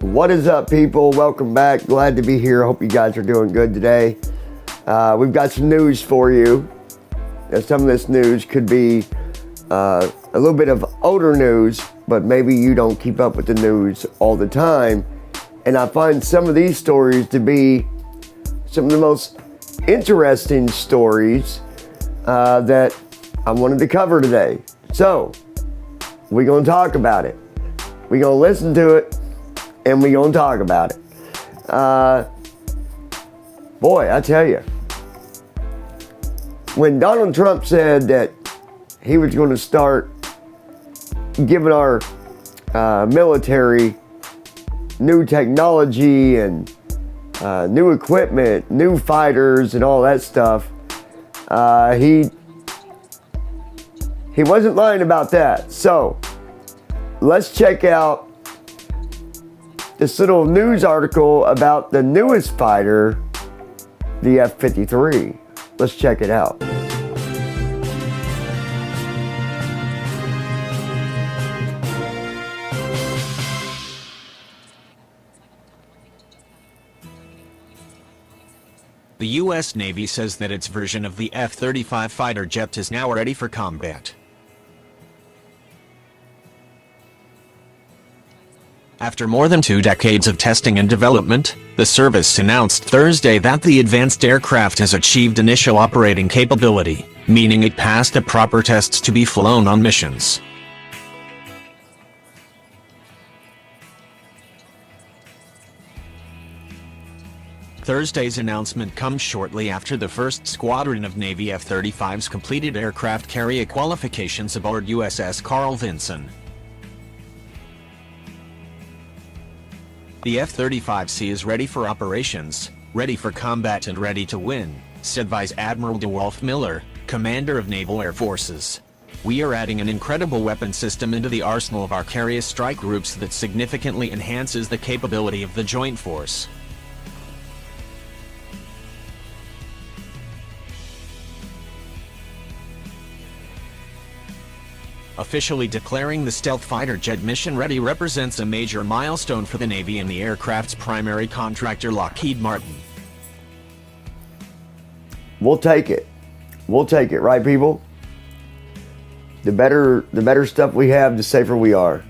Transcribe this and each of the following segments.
What is up, people? Welcome back. Glad to be here. Hope you guys are doing good today. We've got some news for you. Now, some of this news could be a little bit of older news, but maybe you don't keep up with the news all the time. And I find some of these stories to be some of the most interesting stories that I wanted to cover today. So, we're going to talk about it. We're going to listen to it, and we're going to talk about it. Boy, I tell you, when Donald Trump said that he was going to start giving our military new technology and new equipment, new fighters, and all that stuff, he wasn't lying about that. So let's check out this little news article about the newest fighter, the F-53. Let's check it out. The U.S. Navy says that its version of the F-35 fighter jet is now ready for combat. After more than 2 decades of testing and development, the service announced Thursday that the advanced aircraft has achieved initial operating capability, meaning it passed the proper tests to be flown on missions. Thursday's announcement comes shortly after the first squadron of Navy F-35s completed aircraft carrier qualifications aboard USS Carl Vinson. The F-35C is ready for operations, ready for combat, and ready to win, said Vice Admiral DeWolf Miller, commander of Naval Air Forces. We are adding an incredible weapon system into the arsenal of our carrier strike groups that significantly enhances the capability of the joint force. Officially declaring the stealth fighter jet mission ready represents a major milestone for the Navy and the aircraft's primary contractor, Lockheed Martin. We'll take it. We'll take it, right, people? The better stuff we have, the safer we are.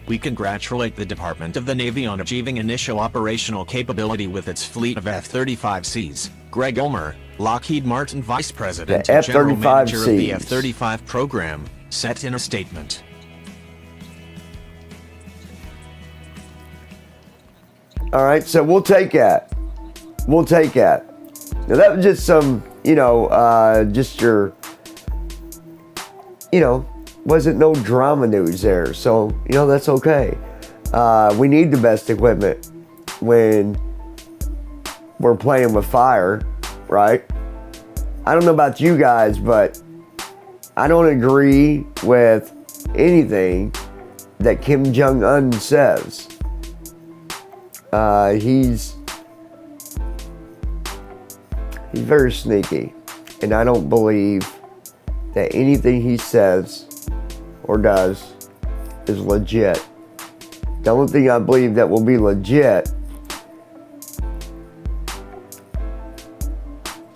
We congratulate the Department of the Navy on achieving initial operational capability with its fleet of F-35Cs, Greg Ulmer, Lockheed Martin Vice President and General Manager of the F-35 program, said in a statement. All right, so we'll take that. We'll take that. Now that was just some, just your, wasn't no drama news there. So, that's okay. We need the best equipment when we're playing with fire, right? I don't know about you guys, but I don't agree with anything that Kim Jong-un says. He's very sneaky, and I don't believe that anything he says or does is legit. The only thing I believe that will be legit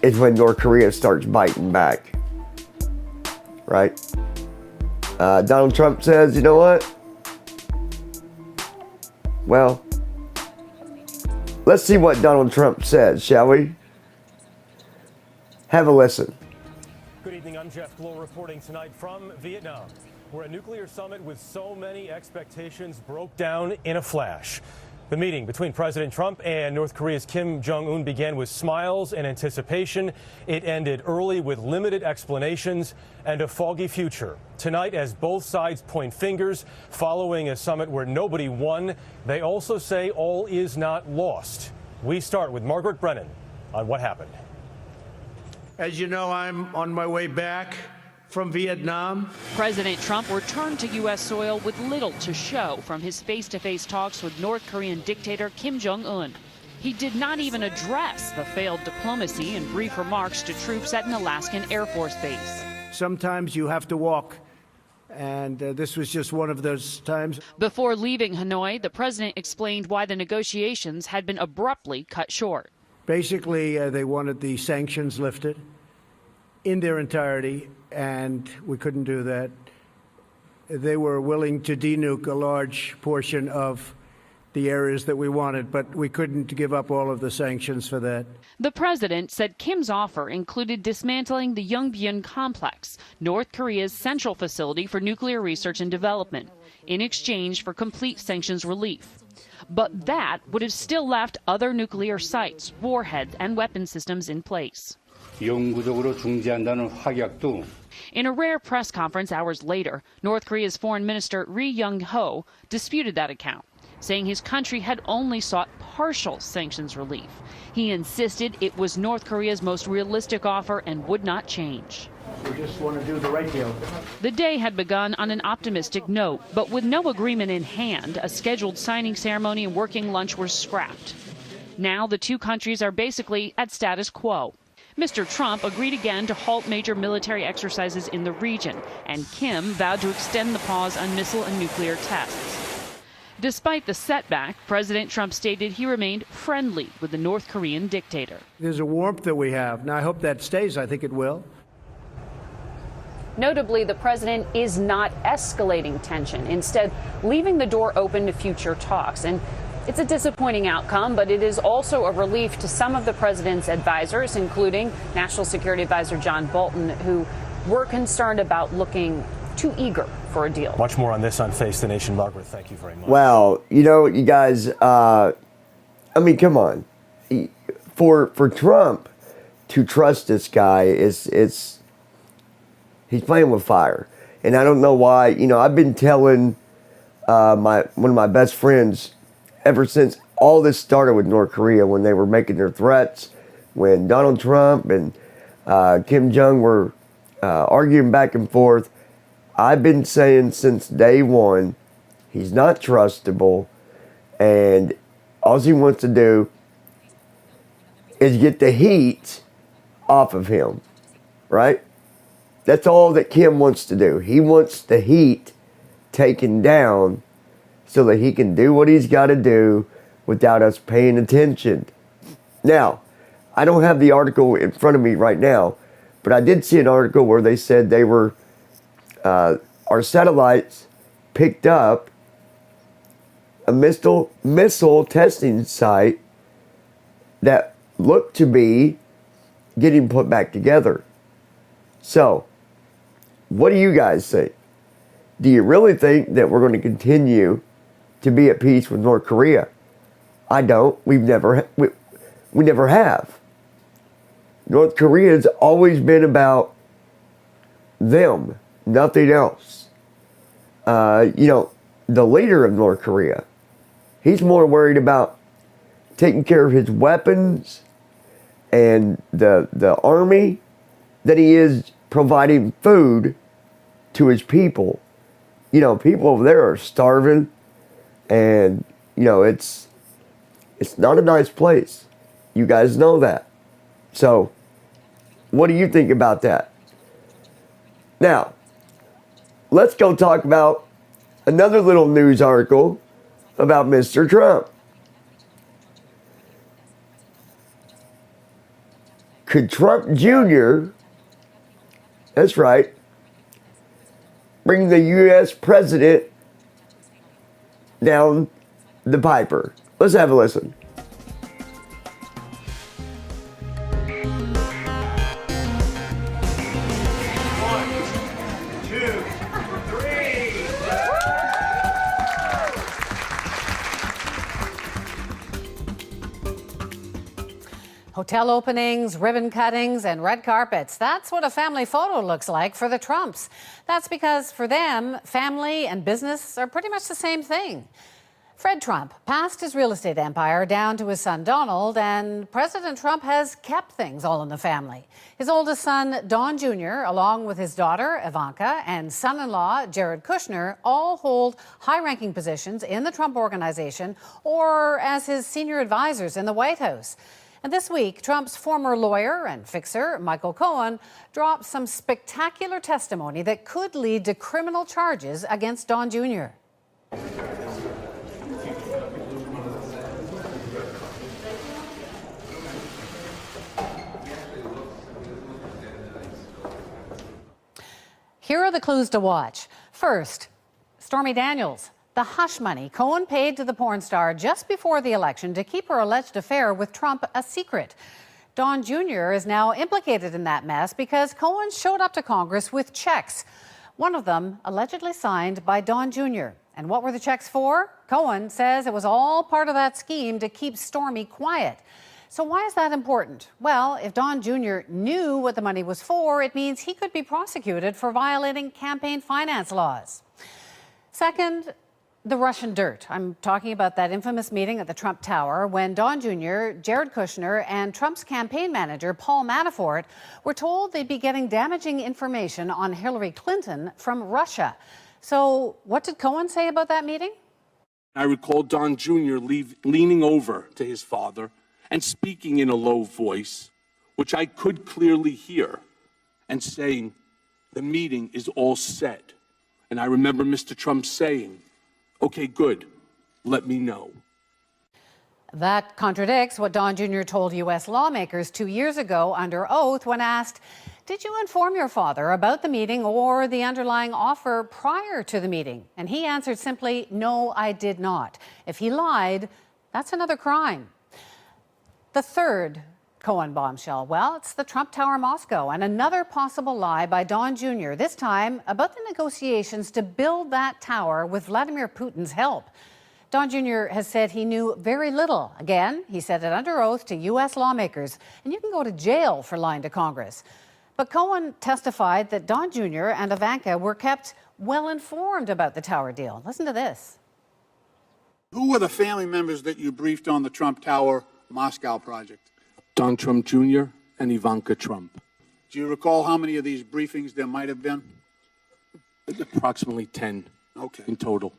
is when North Korea starts biting back. Right? Donald Trump says, you know what? Well, let's see what Donald Trump says, shall we? Have a listen. Good evening, I'm Jeff Blow reporting tonight from Vietnam, where a nuclear summit with so many expectations broke down in a flash. The meeting between President Trump and North Korea's Kim Jong-un began with smiles and anticipation. It ended early with limited explanations and a foggy future. Tonight, as both sides point fingers following a summit where nobody won, they also say all is not lost. We start with Margaret Brennan on what happened. As you know, I'm on my way back from Vietnam. President Trump returned to U.S. soil with little to show from his face-to-face talks with North Korean dictator Kim Jong-un. He did not even address the failed diplomacy in brief remarks to troops at an Alaskan Air Force base. Sometimes you have to walk And this was just one of those times. Before leaving Hanoi, the president explained why the negotiations had been abruptly cut short. Basically, they wanted the sanctions lifted in their entirety, and we couldn't do that. They were willing to denuke a large portion of the areas that we wanted, but we couldn't give up all of the sanctions for that. The president said Kim's offer included dismantling the Yongbyon complex, North Korea's central facility for nuclear research and development, in exchange for complete sanctions relief. But that would have still left other nuclear sites, warheads, and weapon systems in place. 영구적으로 중지한다는 확약도 In a rare press conference hours later, North Korea's foreign minister Ri Yong-ho disputed that account, saying his country had only sought partial sanctions relief. He insisted it was North Korea's most realistic offer and would not change. We just want to do the right deal. The day had begun on an optimistic note, but with no agreement in hand, a scheduled signing ceremony and working lunch were scrapped. Now the two countries are basically at status quo. Mr. Trump agreed again to halt major military exercises in the region, and Kim vowed to extend the pause on missile and nuclear tests. Despite the setback, President Trump stated he remained friendly with the North Korean dictator. There's a warmth that we have. Now, I hope that stays. I think it will. Notably, the president is not escalating tension, instead leaving the door open to future talks. And it's a disappointing outcome, but it is also a relief to some of the president's advisors, including National Security Advisor John Bolton, who were concerned about looking too eager for a deal. Much more on this on Face the Nation. Margaret, thank you very much. Well, you know, you guys, I mean, come on. For Trump to trust this guy he's playing with fire. And I don't know why. You know, I've been telling one of my best friends ever since all this started with North Korea, when they were making their threats, when Donald Trump and Kim Jong were arguing back and forth. I've been saying since day one, he's not trustable, and all he wants to do is get the heat off of him, right? That's all that Kim wants to do. He wants the heat taken down so that he can do what he's got to do without us paying attention. Now, I don't have the article in front of me right now, but I did see an article where they said they were, our satellites picked up a missile testing site that looked to be getting put back together. So, what do you guys think? Do you really think that we're going to continue to be at peace with North Korea? I don't. We never have. North Korea's always been about them, nothing else. You know, the leader of North Korea, he's more worried about taking care of his weapons and the army than he is providing food to his people. You know, people over there are starving, and you know, it's not a nice place. You guys know that. So, what do you think about that? Now, let's go talk about another little news article about Mr. Trump. Could Trump Jr., that's right, bring the U.S. president down the piper? Let's have a listen. Hotel openings, ribbon cuttings, and red carpets. That's what a family photo looks like for the Trumps. That's because for them, family and business are pretty much the same thing. Fred Trump passed his real estate empire down to his son Donald, and President Trump has kept things all in the family. His oldest son, Don Jr., along with his daughter, Ivanka, and son-in-law, Jared Kushner, all hold high-ranking positions in the Trump organization or as his senior advisors in the White House. And this week, Trump's former lawyer and fixer, Michael Cohen, dropped some spectacular testimony that could lead to criminal charges against Don Jr. Here are the clues to watch. First, Stormy Daniels. The hush money Cohen paid to the porn star just before the election to keep her alleged affair with Trump a secret. Don Jr. is now implicated in that mess because Cohen showed up to Congress with checks, one of them allegedly signed by Don Jr. And what were the checks for? Cohen says it was all part of that scheme to keep Stormy quiet. So why is that important? Well, if Don Jr. knew what the money was for, it means he could be prosecuted for violating campaign finance laws. Second, the Russian dirt. I'm talking about that infamous meeting at the Trump Tower when Don Jr., Jared Kushner, and Trump's campaign manager, Paul Manafort, were told they'd be getting damaging information on Hillary Clinton from Russia. So what did Cohen say about that meeting? I recall Don Jr. leaning over to his father and speaking in a low voice, which I could clearly hear, and saying, "The meeting is all set." And I remember Mr. Trump saying, "Okay, good, let me know." That contradicts what Don Jr. told U.S. lawmakers 2 years ago under oath when asked, "Did you inform your father about the meeting or the underlying offer prior to the meeting?" And he answered simply, "No, I did not." If he lied, that's another crime. The third Cohen bombshell, well, it's the Trump Tower Moscow and another possible lie by Don Jr., this time about the negotiations to build that tower with Vladimir Putin's help. Don Jr. has said he knew very little. Again, he said it under oath to U.S. lawmakers, and you can go to jail for lying to Congress. But Cohen testified that Don Jr. and Ivanka were kept well informed about the tower deal. Listen to this. Who were the family members that you briefed on the Trump Tower Moscow project? Don Trump Jr. and Ivanka Trump. Do you recall how many of these briefings there might have been? Approximately 10 in total.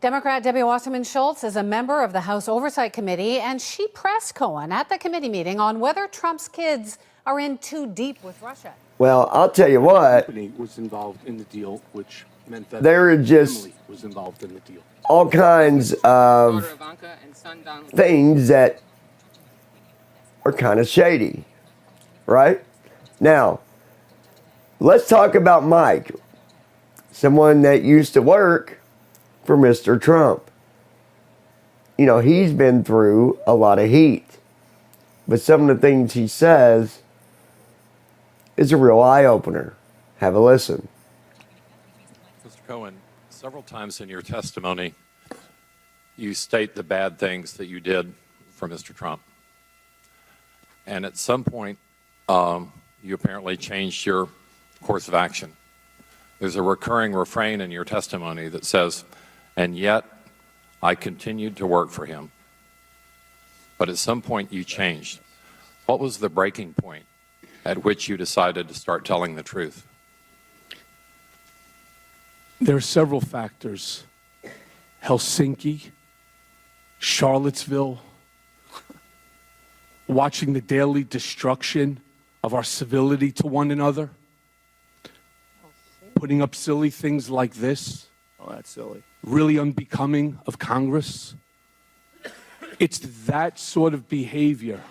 Democrat Debbie Wasserman Schultz is a member of the House Oversight Committee, and she pressed Cohen at the committee meeting on whether Trump's kids are in too deep with Russia. Well, I'll tell you what. The company was involved in the deal, which meant that there are just family was involved in the deal. All kinds of things that are kind of shady, right? Now, let's talk about Mike, someone that used to work for Mr. Trump. You know, he's been through a lot of heat, but some of the things he says is a real eye-opener. Have a listen. Mr. Cohen, several times in your testimony, you state the bad things that you did for Mr. Trump. And at some point, you apparently changed your course of action. There's a recurring refrain in your testimony that says, "And yet, I continued to work for him." But at some point, you changed. What was the breaking point at which you decided to start telling the truth? There are several factors. Helsinki, Charlottesville, watching the daily destruction of our civility to one another, putting up silly things like this. Oh, that's silly. Really unbecoming of Congress. It's that sort of behavior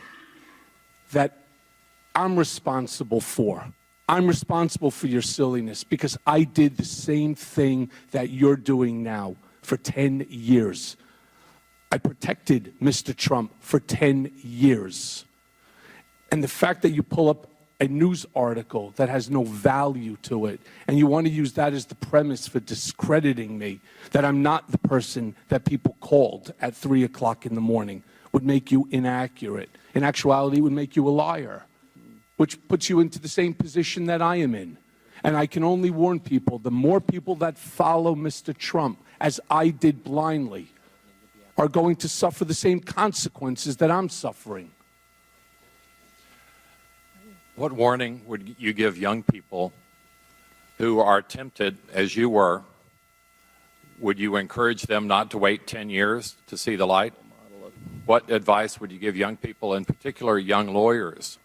that I'm responsible for. I'm responsible for your silliness because I did the same thing that you're doing now for 10 years. I protected Mr. Trump for 10 years. And the fact that you pull up a news article that has no value to it, and you want to use that as the premise for discrediting me, that I'm not the person that people called at 3 o'clock in the morning, would make you inaccurate. In actuality, it would make you a liar, which puts you into the same position that I am in. And I can only warn people, the more people that follow Mr. Trump, as I did blindly, are going to suffer the same consequences that I'm suffering. What warning would you give young people who are tempted, as you were? Would you encourage them not to wait 10 years to see the light? What advice would you give young people, in particular young lawyers,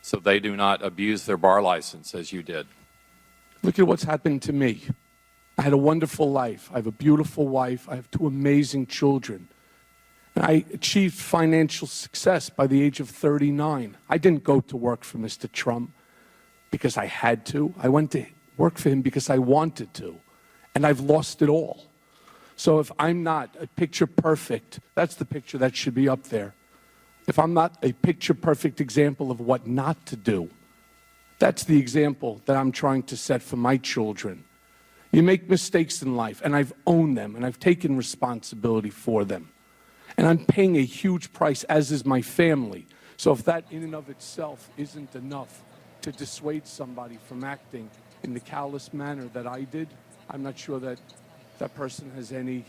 so they do not abuse their bar license as you did? Look at what's happened to me. I had a wonderful life. I have a beautiful wife. I have 2 amazing children. And I achieved financial success by the age of 39. I didn't go to work for Mr. Trump because I had to. I went to work for him because I wanted to. And I've lost it all. So if I'm not a picture perfect, that's the picture that should be up there. If I'm not a picture perfect example of what not to do, that's the example that I'm trying to set for my children. You make mistakes in life, and I've owned them, and I've taken responsibility for them. And I'm paying a huge price, as is my family. So if that in and of itself isn't enough to dissuade somebody from acting in the callous manner that I did, I'm not sure that that person has any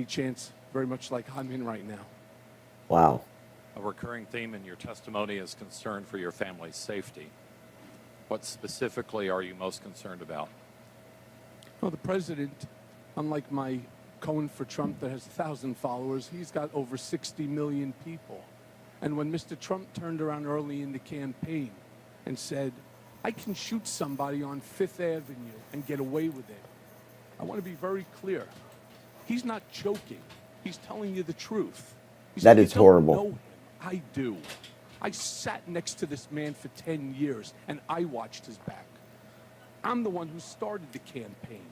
chance, very much like I'm in right now. Wow. A recurring theme in your testimony is concern for your family's safety. What specifically are you most concerned about? Well, the president, unlike my Cohen for Trump that has 1,000 followers, he's got over 60 million people. And when Mr. Trump turned around early in the campaign and said, I can shoot somebody on Fifth Avenue and get away with it, I want to be very clear. He's not joking. He's telling you the truth. That is horrible. Know him. I do. I sat next to this man for 10 years, and I watched his back. I'm the one who started the campaign,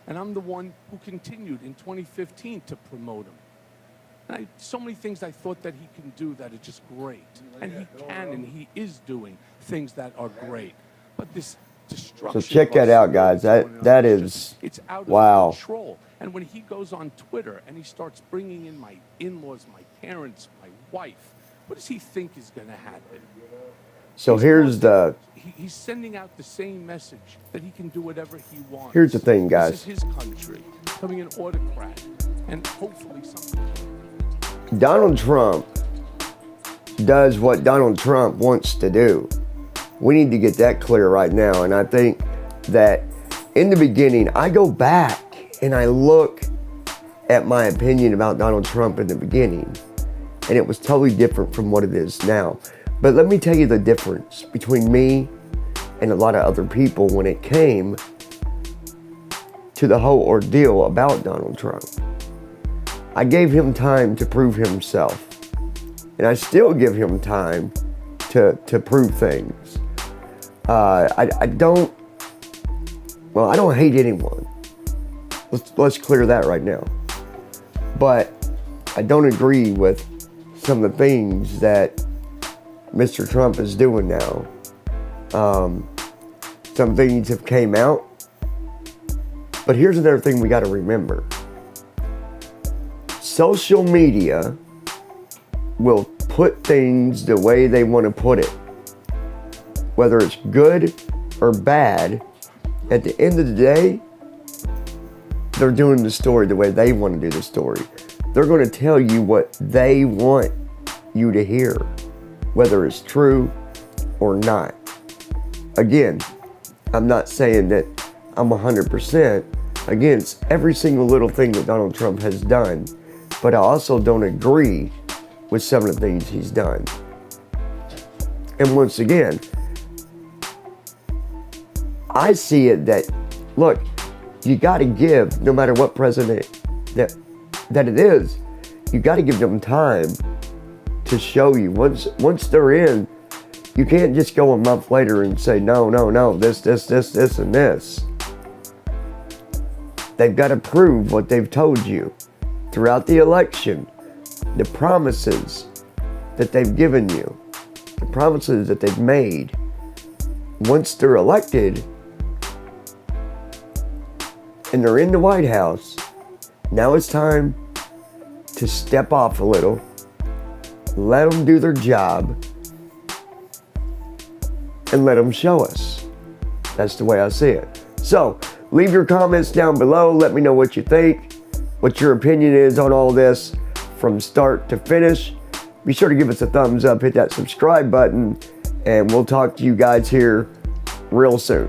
and I'm the one who continued in 2015 to promote him. And so many things I thought that he can do that are just great. And he can, and he is doing things that are great. But this destruction. So check that out, guys. That is, it's out of wow. control. And when he goes on Twitter and he starts bringing in my in-laws, my parents, my wife, what does he think is going to happen? So here's the... He's sending out the same message that he can do whatever he wants. Here's the thing, guys. This is his country, becoming an autocrat, and hopefully something. Donald Trump does what Donald Trump wants to do. We need to get that clear right now. And I think that in the beginning, I go back and I look at my opinion about Donald Trump in the beginning, and it was totally different from what it is now. But let me tell you the difference between me and a lot of other people when it came to the whole ordeal about Donald Trump. I gave him time to prove himself, and I still give him time to prove things. I don't hate anyone. Let's clear that right now. But I don't agree with some of the things that Mr. Trump is doing now. Some things have came out. But here's another thing we got to remember. Social media will put things the way they want to put it. Whether it's good or bad, at the end of the day, they're doing the story the way they want to do the story. They're going to tell you what they want you to hear, whether it's true or not. Again, I'm not saying that I'm 100% against every single little thing that Donald Trump has done, but I also don't agree with some of the things he's done. And once again, I see it that, look, you got to give, no matter what president that it is, you got to give them time to show you. Once they're in, you can't just go a month later and say, no, this, and this. They've got to prove what they've told you throughout the election, the promises that they've given you, the promises that they've made. Once they're elected and they're in the White House, now it's time to step off a little, let them do their job, and let them show us. That's the way I see it. So, leave your comments down below. Let me know what you think, what your opinion is on all this from start to finish. Be sure to give us a thumbs up, hit that subscribe button, and we'll talk to you guys here real soon.